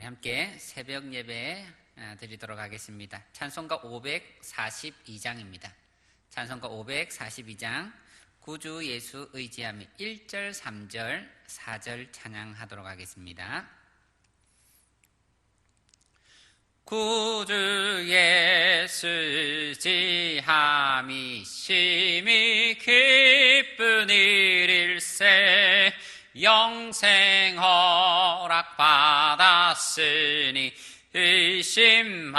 우리 함께 새벽 예배 드리도록 하겠습니다. 찬송가 542장입니다. 찬송가 542장 구주 예수 의지하며 1절, 3절, 4절 찬양하도록 하겠습니다. 구주 예수 의지하며 심히 기쁜 일일세 영생 허락 받았으니 의심하주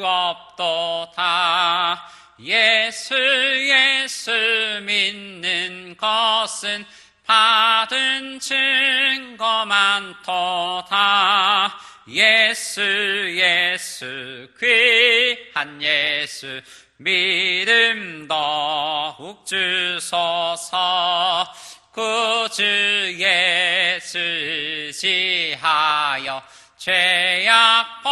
없도다. 예수 믿는 것은 받은 증거 많도다. 예수 귀한 예수 믿음 더욱 주소서. 구주 예수 의지하여 죄악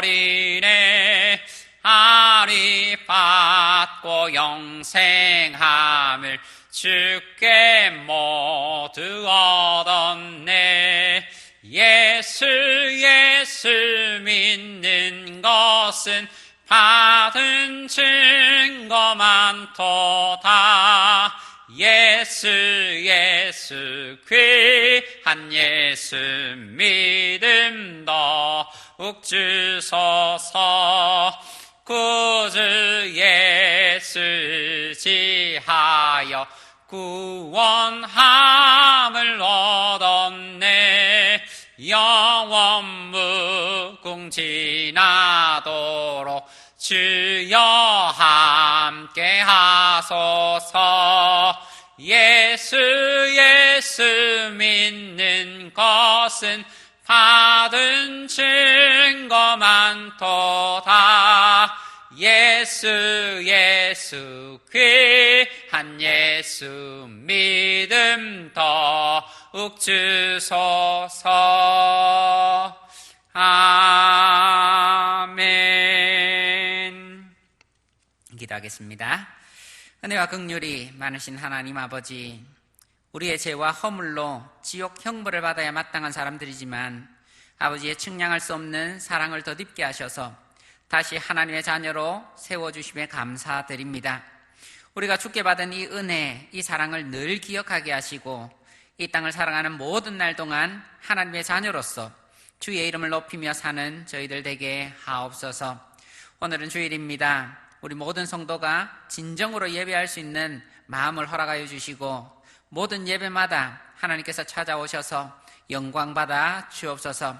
벗어버리네. 아리 받고 영생함을 주께 모두 얻었네. 예수 믿는 것은 받은 증거 많도다. 예수 귀한 예수 믿음 더욱 주소서. 구주 예수 의지하여 구원함을 얻었네. 영원 무궁지나도록 주여 함께 하소서. 예수 믿는 것은 받은 증거 많도다. 예수 귀한 예수 믿음 더욱 주소서. 아멘. 기도하겠습니다. 은혜와 긍휼이 많으신 하나님 아버지, 우리의 죄와 허물로 지옥 형벌을 받아야 마땅한 사람들이지만 아버지의 측량할 수 없는 사랑을 덧입게 하셔서 다시 하나님의 자녀로 세워주심에 감사드립니다. 우리가 주께 받은 이 은혜, 이 사랑을 늘 기억하게 하시고 이 땅을 살아가는 모든 날 동안 하나님의 자녀로서 주의 이름을 높이며 사는 저희들 되게 하옵소서. 오늘은 주일입니다. 우리 모든 성도가 진정으로 예배할 수 있는 마음을 허락하여 주시고 모든 예배마다 하나님께서 찾아오셔서 영광받아 주옵소서.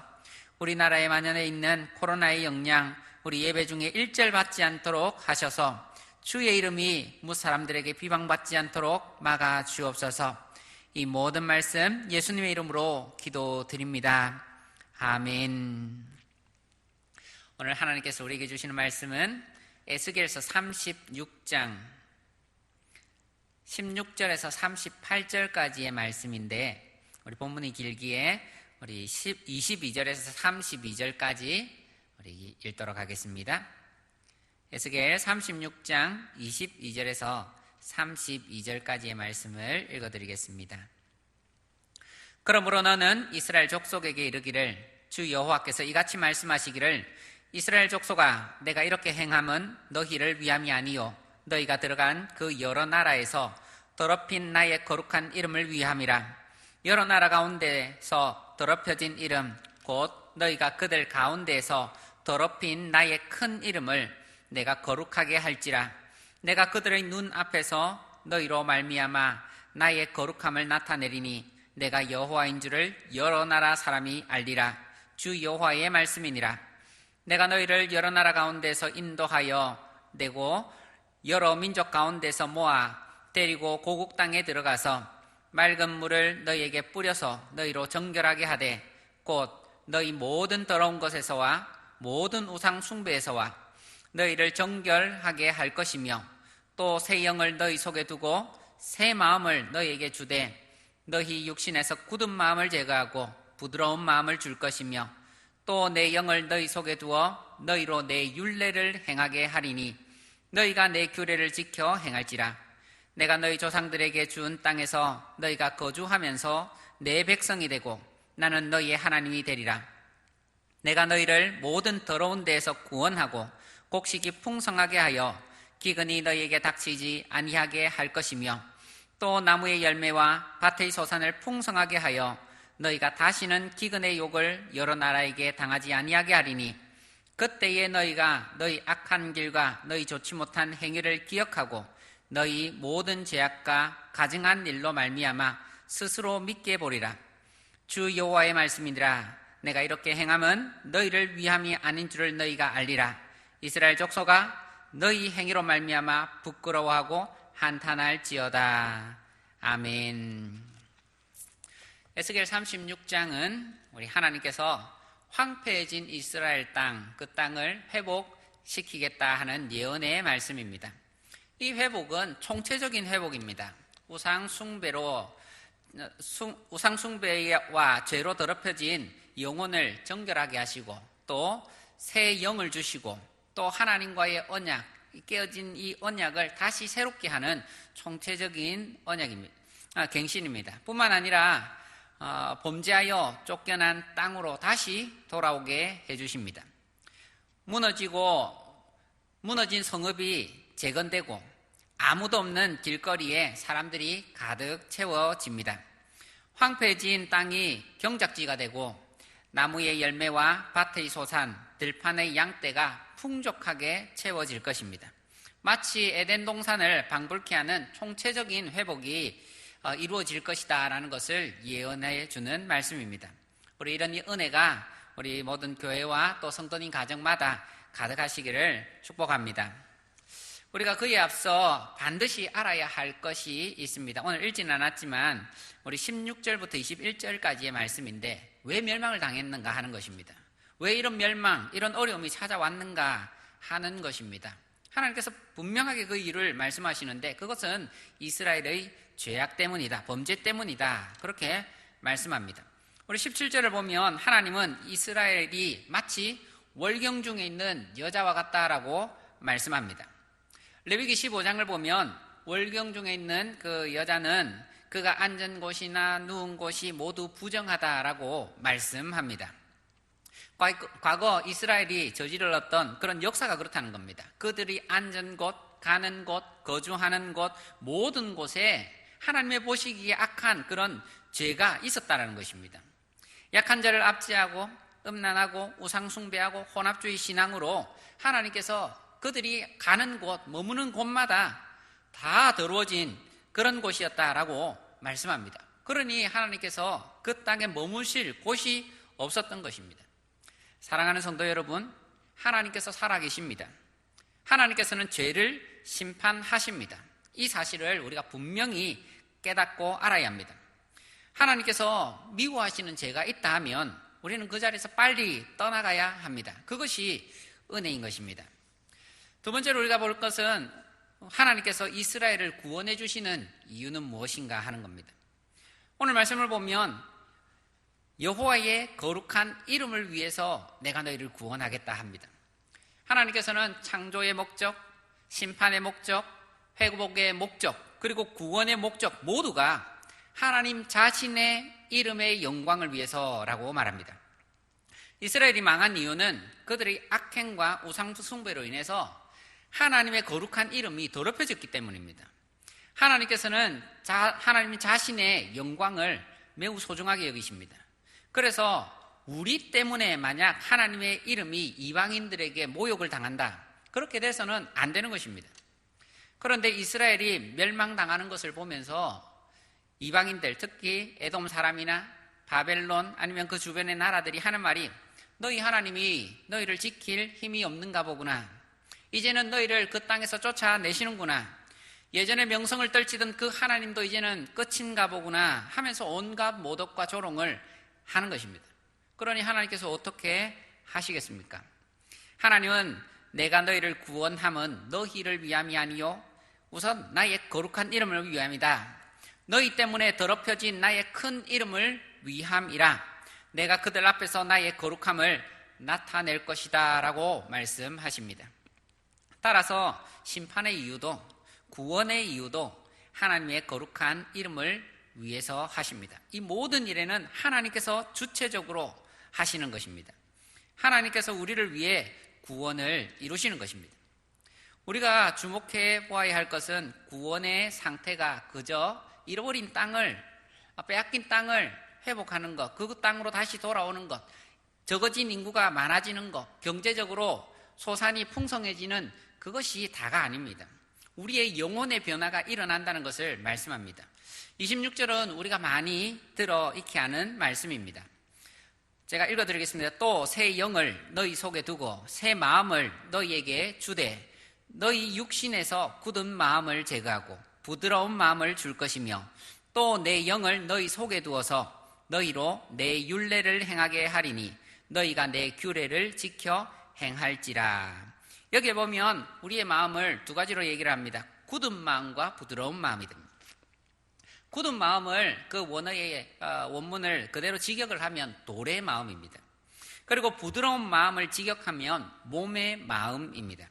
우리나라에 만연해 있는 코로나의 영향, 우리 예배 중에 일절 받지 않도록 하셔서 주의 이름이 무사람들에게 비방받지 않도록 막아 주옵소서. 이 모든 말씀 예수님의 이름으로 기도드립니다. 아멘. 오늘 하나님께서 우리에게 주시는 말씀은 에스겔서 36장 16절에서 38절까지의 말씀인데 우리 본문이 길기에 우리 22절에서 32절까지 우리 읽도록 하겠습니다. 에스겔 36장 22절에서 32절까지의 말씀을 읽어드리겠습니다. 그러므로 너는 이스라엘 족속에게 이르기를 주 여호와께서 이같이 말씀하시기를 이스라엘 족속아, 내가 이렇게 행함은 너희를 위함이 아니요 너희가 들어간 그 여러 나라에서 더럽힌 나의 거룩한 이름을 위함이라. 여러 나라 가운데서 더럽혀진 이름 곧 너희가 그들 가운데에서 더럽힌 나의 큰 이름을 내가 거룩하게 할지라. 내가 그들의 눈 앞에서 너희로 말미암아 나의 거룩함을 나타내리니 내가 여호와인 줄을 여러 나라 사람이 알리라. 주 여호와의 말씀이니라. 내가 너희를 여러 나라 가운데서 인도하여 내고 여러 민족 가운데서 모아 데리고 고국 땅에 들어가서 맑은 물을 너희에게 뿌려서 너희로 정결하게 하되 곧 너희 모든 더러운 것에서와 모든 우상 숭배에서와 너희를 정결하게 할 것이며 또 새 영을 너희 속에 두고 새 마음을 너희에게 주되 너희 육신에서 굳은 마음을 제거하고 부드러운 마음을 줄 것이며 또 내 영을 너희 속에 두어 너희로 내 율례를 행하게 하리니 너희가 내 규례를 지켜 행할지라. 내가 너희 조상들에게 준 땅에서 너희가 거주하면서 내 백성이 되고 나는 너희의 하나님이 되리라. 내가 너희를 모든 더러운 데에서 구원하고 곡식이 풍성하게 하여 기근이 너희에게 닥치지 아니하게 할 것이며 또 나무의 열매와 밭의 소산을 풍성하게 하여 너희가 다시는 기근의 욕을 여러 나라에게 당하지 아니하게 하리니 그때에 너희가 너희 악한 길과 너희 좋지 못한 행위를 기억하고 너희 모든 죄악과 가증한 일로 말미암아 스스로 믿게 보리라. 주 여호와의 말씀이니라. 내가 이렇게 행함은 너희를 위함이 아닌 줄을 너희가 알리라. 이스라엘 족속아 너희 행위로 말미암아 부끄러워하고 한탄할지어다. 아멘. 에스겔 36장은 우리 하나님께서 황폐해진 이스라엘 땅, 그 땅을 회복시키겠다 하는 예언의 말씀입니다. 이 회복은 총체적인 회복입니다. 우상숭배와 죄로 더럽혀진 영혼을 정결하게 하시고 또 새 영을 주시고 또 하나님과의 언약, 깨어진 이 언약을 다시 새롭게 하는 총체적인 갱신입니다. 뿐만 아니라 범죄하여 쫓겨난 땅으로 다시 돌아오게 해주십니다. 무너진 성읍이 재건되고 아무도 없는 길거리에 사람들이 가득 채워집니다. 황폐해진 땅이 경작지가 되고 나무의 열매와 밭의 소산, 들판의 양떼가 풍족하게 채워질 것입니다. 마치 에덴 동산을 방불케 하는 총체적인 회복이 이루어질 것이다 라는 것을 예언해 주는 말씀입니다. 우리 이런 은혜가 우리 모든 교회와 또 성도님 가정마다 가득하시기를 축복합니다. 우리가 그에 앞서 반드시 알아야 할 것이 있습니다. 오늘 읽지는 않았지만 우리 16절부터 21절까지의 말씀인데 왜 멸망을 당했는가 하는 것입니다. 왜 이런 멸망, 이런 어려움이 찾아왔는가 하는 것입니다. 하나님께서 분명하게 그 이유를 말씀하시는데 그것은 이스라엘의 죄악 때문이다, 범죄 때문이다, 그렇게 말씀합니다. 우리 17절을 보면 하나님은 이스라엘이 마치 월경 중에 있는 여자와 같다라고 말씀합니다. 레위기 15장을 보면 월경 중에 있는 그 여자는 그가 앉은 곳이나 누운 곳이 모두 부정하다라고 말씀합니다. 과거 이스라엘이 저질렀던 그런 역사가 그렇다는 겁니다. 그들이 앉은 곳, 가는 곳, 거주하는 곳, 모든 곳에 하나님의 보시기에 악한 그런 죄가 있었다는 것입니다. 약한 자를 압제하고 음란하고 우상숭배하고 혼합주의 신앙으로 하나님께서 그들이 가는 곳, 머무는 곳마다 다 더러워진 그런 곳이었다라고 말씀합니다. 그러니 하나님께서 그 땅에 머무실 곳이 없었던 것입니다. 사랑하는 성도 여러분, 하나님께서 살아계십니다. 하나님께서는 죄를 심판하십니다. 이 사실을 우리가 분명히 깨닫고 알아야 합니다. 하나님께서 미워하시는 죄가 있다 하면 우리는 그 자리에서 빨리 떠나가야 합니다. 그것이 은혜인 것입니다. 두 번째로 우리가 볼 것은 하나님께서 이스라엘을 구원해 주시는 이유는 무엇인가 하는 겁니다. 오늘 말씀을 보면 여호와의 거룩한 이름을 위해서 내가 너희를 구원하겠다 합니다. 하나님께서는 창조의 목적, 심판의 목적, 회복의 목적, 그리고 구원의 목적 모두가 하나님 자신의 이름의 영광을 위해서라고 말합니다. 이스라엘이 망한 이유는 그들의 악행과 우상숭배로 인해서 하나님의 거룩한 이름이 더럽혀졌기 때문입니다. 하나님께서는 하나님 자신의 영광을 매우 소중하게 여기십니다. 그래서 우리 때문에 만약 하나님의 이름이 이방인들에게 모욕을 당한다, 그렇게 돼서는 안 되는 것입니다. 그런데 이스라엘이 멸망당하는 것을 보면서 이방인들, 특히 에돔 사람이나 바벨론 아니면 그 주변의 나라들이 하는 말이 너희 하나님이 너희를 지킬 힘이 없는가 보구나. 이제는 너희를 그 땅에서 쫓아내시는구나. 예전에 명성을 떨치던 그 하나님도 이제는 끝인가 보구나 하면서 온갖 모독과 조롱을 하는 것입니다. 그러니 하나님께서 어떻게 하시겠습니까? 하나님은 내가 너희를 구원함은 너희를 위함이 아니요 우선 나의 거룩한 이름을 위함이다. 너희 때문에 더럽혀진 나의 큰 이름을 위함이라. 내가 그들 앞에서 나의 거룩함을 나타낼 것이다 라고 말씀하십니다. 따라서 심판의 이유도 구원의 이유도 하나님의 거룩한 이름을 위해서 하십니다. 이 모든 일에는 하나님께서 주체적으로 하시는 것입니다. 하나님께서 우리를 위해 구원을 이루시는 것입니다. 우리가 주목해 보아야 할 것은 구원의 상태가 그저 잃어버린 땅을, 빼앗긴 땅을 회복하는 것, 그 땅으로 다시 돌아오는 것, 적어진 인구가 많아지는 것, 경제적으로 소산이 풍성해지는 그것이 다가 아닙니다. 우리의 영혼의 변화가 일어난다는 것을 말씀합니다. 26절은 우리가 많이 들어 익히 하는 말씀입니다. 제가 읽어드리겠습니다. 또 새 영을 너희 속에 두고 새 마음을 너희에게 주되 너희 육신에서 굳은 마음을 제거하고 부드러운 마음을 줄 것이며 또 내 영을 너희 속에 두어서 너희로 내 율례를 행하게 하리니 너희가 내 규례를 지켜 행할지라. 여기에 보면 우리의 마음을 두 가지로 얘기를 합니다. 굳은 마음과 부드러운 마음이 됩니다. 굳은 마음을 그 원어의 원문을 그대로 직역을 하면 돌의 마음입니다. 그리고 부드러운 마음을 직역하면 몸의 마음입니다.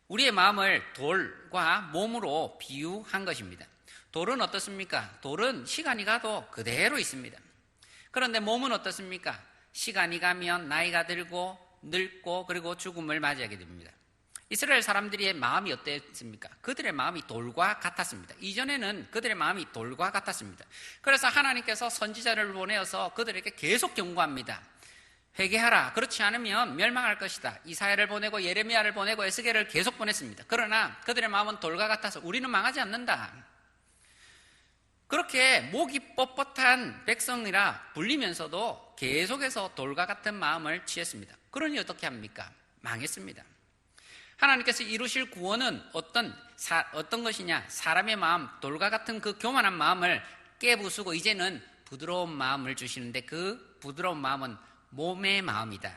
우리의 마음을 돌과 몸으로 비유한 것입니다. 돌은 어떻습니까? 돌은 시간이 가도 그대로 있습니다. 그런데 몸은 어떻습니까? 시간이 가면 나이가 들고 늙고 그리고 죽음을 맞이하게 됩니다. 이스라엘 사람들의 마음이 어땠습니까? 그들의 마음이 돌과 같았습니다. 이전에는 그들의 마음이 돌과 같았습니다. 그래서 하나님께서 선지자를 보내어서 그들에게 계속 경고합니다. 회개하라. 그렇지 않으면 멸망할 것이다. 이사야를 보내고 예레미야를 보내고 에스겔을 계속 보냈습니다. 그러나 그들의 마음은 돌과 같아서 우리는 망하지 않는다. 그렇게 목이 뻣뻣한 백성이라 불리면서도 계속해서 돌과 같은 마음을 취했습니다. 그러니 어떻게 합니까? 망했습니다. 하나님께서 이루실 구원은 어떤 것이냐? 사람의 마음, 돌과 같은 그 교만한 마음을 깨부수고 이제는 부드러운 마음을 주시는데 그 부드러운 마음은 몸의 마음이다.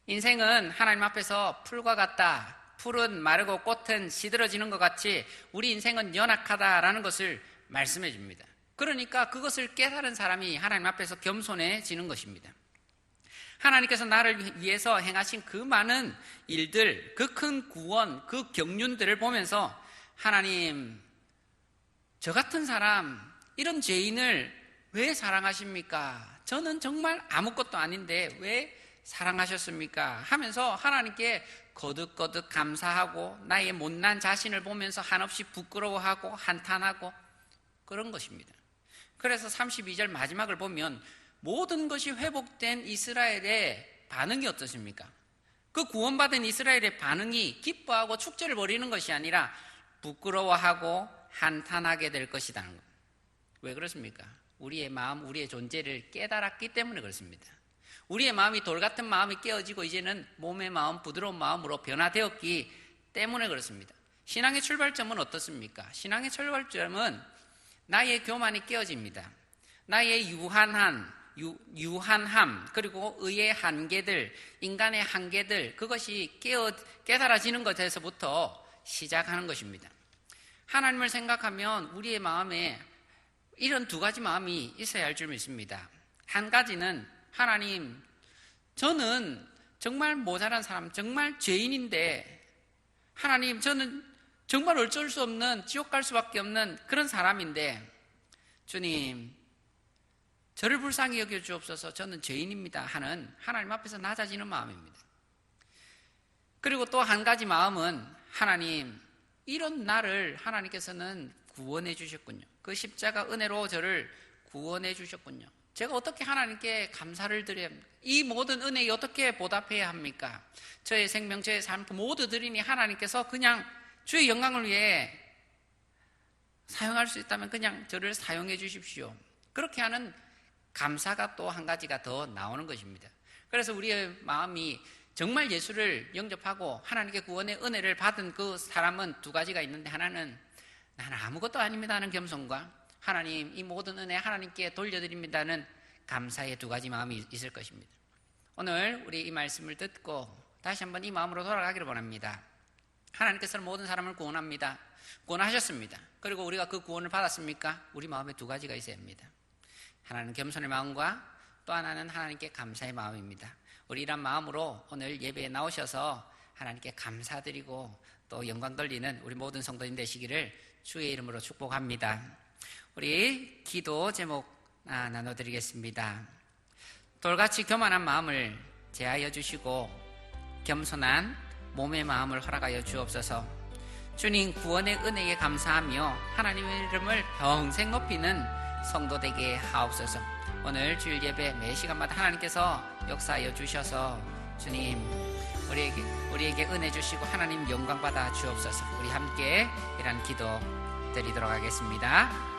인생은 하나님 앞에서 풀과 같다. 풀은 마르고 꽃은 시들어지는 것 같이 우리 인생은 연약하다라는 것을 말씀해 줍니다. 그러니까 그것을 깨달은 사람이 하나님 앞에서 겸손해지는 것입니다. 하나님께서 나를 위해서 행하신 그 많은 일들, 그 큰 구원, 그 경륜들을 보면서 하나님, 저 같은 사람, 이런 죄인을 왜 사랑하십니까? 저는 정말 아무것도 아닌데 왜 사랑하셨습니까? 하면서 하나님께 거듭거듭 감사하고 나의 못난 자신을 보면서 한없이 부끄러워하고 한탄하고 그런 것입니다. 그래서 32절 마지막을 보면 모든 것이 회복된 이스라엘의 반응이 어떻습니까? 그 구원받은 이스라엘의 반응이 기뻐하고 축제를 벌이는 것이 아니라 부끄러워하고 한탄하게 될 것이라는 것. 왜 그렇습니까? 우리의 마음, 우리의 존재를 깨달았기 때문에 그렇습니다. 우리의 마음이 돌 같은 마음이 깨어지고 이제는 몸의 마음, 부드러운 마음으로 변화되었기 때문에 그렇습니다. 신앙의 출발점은 어떻습니까? 신앙의 출발점은 나의 교만이 깨어집니다. 나의 유한함, 그리고 의의 한계들, 인간의 한계들, 그것이 깨달아지는 것에서부터 시작하는 것입니다. 하나님을 생각하면 우리의 마음에 이런 두 가지 마음이 있어야 할 줄 믿습니다. 한 가지는 하나님, 저는 정말 모자란 사람, 정말 죄인인데 하나님, 저는 정말 어쩔 수 없는 지옥 갈 수밖에 없는 그런 사람인데 주님, 저를 불쌍히 여겨주옵소서. 저는 죄인입니다 하는 하나님 앞에서 낮아지는 마음입니다. 그리고 또 한 가지 마음은 하나님, 이런 나를 하나님께서는 구원해 주셨군요. 그 십자가 은혜로 저를 구원해 주셨군요. 제가 어떻게 하나님께 감사를 드려야 합니까? 이 모든 은혜에 어떻게 보답해야 합니까? 저의 생명, 저의 삶 모두 드리니 하나님께서 그냥 주의 영광을 위해 사용할 수 있다면 그냥 저를 사용해 주십시오. 그렇게 하는 감사가 또 한 가지가 더 나오는 것입니다. 그래서 우리의 마음이 정말 예수를 영접하고 하나님께 구원의 은혜를 받은 그 사람은 두 가지가 있는데, 하나는 나는 아무것도 아닙니다 하는 겸손과 하나님, 이 모든 은혜 하나님께 돌려드립니다는 감사의 두 가지 마음이 있을 것입니다. 오늘 우리 이 말씀을 듣고 다시 한번 이 마음으로 돌아가기를 원합니다. 하나님께서는 모든 사람을 구원합니다. 구원하셨습니다. 그리고 우리가 그 구원을 받았습니까? 우리 마음에 두 가지가 있어야 합니다. 하나는 겸손의 마음과 또 하나는 하나님께 감사의 마음입니다. 우리 이런 마음으로 오늘 예배에 나오셔서 하나님께 감사드리고 또 영광 돌리는 우리 모든 성도님 되시기를 주의 이름으로 축복합니다. 우리 기도 제목 나눠드리겠습니다. 돌같이 교만한 마음을 제하여 주시고 겸손한 몸의 마음을 허락하여 주옵소서. 주님 구원의 은혜에 감사하며 하나님의 이름을 평생 높이는 성도 되게 하옵소서. 오늘 주일 예배 매 시간마다 하나님께서 역사하여 주셔서 주님 우리에게 은혜 주시고 하나님 영광 받아 주옵소서. 우리 함께 이런 기도 드리도록 하겠습니다.